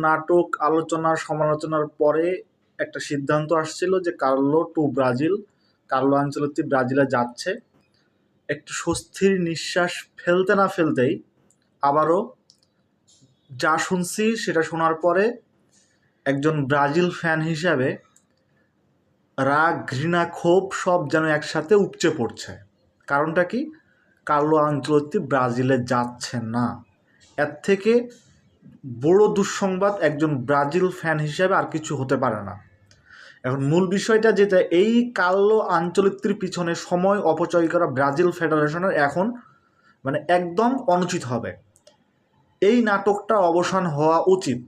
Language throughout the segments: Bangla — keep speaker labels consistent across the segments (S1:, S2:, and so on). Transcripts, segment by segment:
S1: নাটক আলোচনার সমালোচনার পরে একটা সিদ্ধান্ত আসছিল যে কার্লো আনচেলত্তি ব্রাজিলে যাচ্ছে। একটু স্বস্তির নিঃশ্বাস ফেলতে না ফেলতেই আবারও যা শুনছি সেটা শোনার পরে একজন ব্রাজিল ফ্যান হিসাবে রাগ, ঘৃণা, ক্ষোভ সব যেন একসাথে উপচে পড়ছে। কারণটা কি? কার্লো আনচেলত্তি ব্রাজিলে যাচ্ছে না। এর থেকে বড় দুঃসংবাদ একজন ব্রাজিল ফ্যান হিসেবে আর কিছু হতে পারে না। এখন মূল বিষয়টা যেটা, এই কার্লো আনচেলত্তির পিছনে সময় অপচয় করা ব্রাজিল ফেডারেশনের এখন একদম অনুচিত হবে। এই নাটকটা অবসান হওয়া উচিত।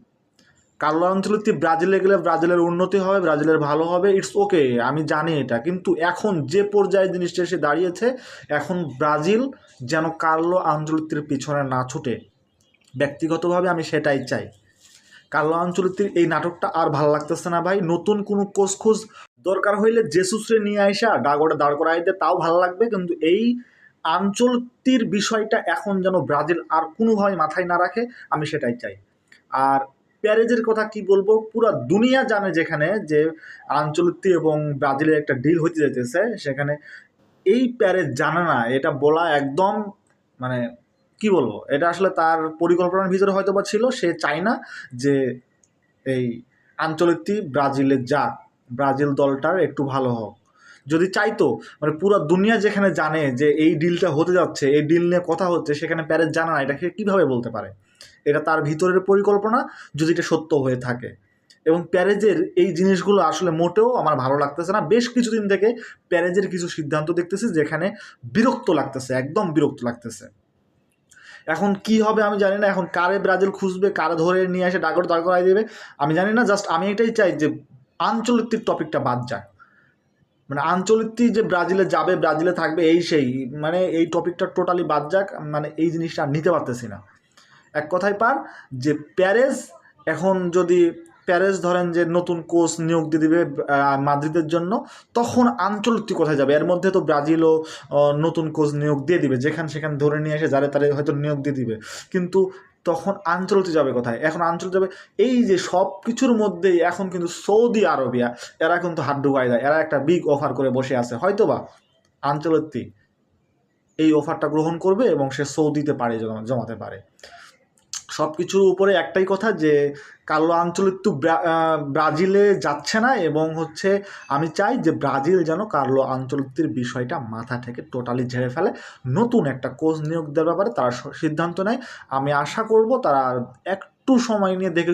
S1: কার্লো আনচেলত্তি ব্রাজিলে গেলে ব্রাজিলের উন্নতি হবে, ব্রাজিলের ভালো হবে, ইটস ওকে, আমি জানি এটা। কিন্তু এখন যে পর্যায়ে জিনিসটা এসে দাঁড়িয়েছে, এখন ব্রাজিল যেন কার্লো আনচেলত্তির পিছনে না ছুটে। ব্যক্তিগতভাবে আমি সেটাই চাই। কার্লো আনচেলত্তির এই নাটকটা আর ভালো লাগতেছে না ভাই। নতুন কোনো কোচ খোঁজ, দরকার হইলে জেসুসরে নিয়ে আইসা ডাগোটা দাঁড় করাই দিয়ে তাও ভালো লাগবে, কিন্তু এই আনচেলত্তির বিষয়টা এখন যেন ব্রাজিল আর কোনোভাবে মাথায় না রাখে, আমি সেটাই চাই। আর প্যারেজের কথা কি বলবো, পুরা দুনিয়া জানে যেখানে যে আনচেলত্তি এবং ব্রাজিলের একটা ডিল হইতে যেতেছে, সেখানে এই প্যারেজ জানে না, এটা বলা একদম কি বলবো, এটা আসলে তার পরিকল্পনার ভিতরে হয়তো বা ছিল। সে চায় না যে এই আনচেলত্তি ব্রাজিলে যাক, ব্রাজিল দলটার একটু ভালো হোক। যদি চাইতো, পুরো দুনিয়া যেখানে জানে যে এই ডিলটা হতে যাচ্ছে, এই ডিল নিয়ে কথা হচ্ছে, সেখানে প্যারেজ জানা না, এটাকে কীভাবে বলতে পারে? এটা তার ভিতরের পরিকল্পনা, যদি এটা সত্য হয়ে থাকে। এবং প্যারেজের এই জিনিসগুলো আসলে মোটেও আমার ভালো লাগতেছে না। বেশ কিছুদিন থেকে প্যারেজের কিছু সিদ্ধান্ত দেখতেছি যেখানে বিরক্ত লাগতেছে, একদম বিরক্ত লাগতেছে। এখন কি হবে আমি জানি না। এখন কারে ব্রাজিল খুঁজবে, কারে ধরে নিয়ে এসে দাঁড় করাই দেবে আমি জানি না। জাস্ট আমি এটাই চাই যে আনচেলত্তির টপিকটা বাদ যায়। আনচেলত্তি যে ব্রাজিলে যাবে, ব্রাজিলে থাকবে, এই সেই এই টপিকটা টোটালি বাদ যাক। এই জিনিসটা নিতে পারতেছি না। এক কথায় পার যে প্যারেজ, এখন যদি প্যারেজ ধরেন যে নতুন কোচ নিয়োগ দিয়ে দিবে মাদ্রিদের জন্য, তখন আনচেলত্তি কোথায় যাবে? এর মধ্যে তো ব্রাজিলও নতুন কোচ নিয়োগ দিয়ে দিবে, সেখানে ধরে নিয়ে এসে যারে তারে হয়তো নিয়োগ দিয়ে দিবে। কিন্তু তখন আনচেলত্তি যাবে কোথায়? এখন আনচেলত্তি যাবে এই যে সব কিছুর মধ্যেই এখন কিন্তু সৌদি আরবিয়া, এরা কিন্তু হাত ঢুকাই দেয়। এরা একটা বিগ অফার করে বসে আছে, হয়তো বা আনচেলত্তি এই অফারটা গ্রহণ করবে এবং সে সৌদিতে পাড়ি জমাতে পারে। সব কিছুর উপরে একটাই কথা যে কার্লো আনচেলত্তি ব্রাজিলে যাচ্ছে না, এবং আমি চাই যে ব্রাজিল যেন কার্লো আনচেলত্তির বিষয়টা মাথা থেকে টোটালি ঝেড়ে ফেলে, নতুন একটা কোচ নিয়োগ দেওয়ার ব্যাপারে তারা সিদ্ধান্ত নেয়। আমি আশা করব তারা একটু সময় নিয়ে দেখে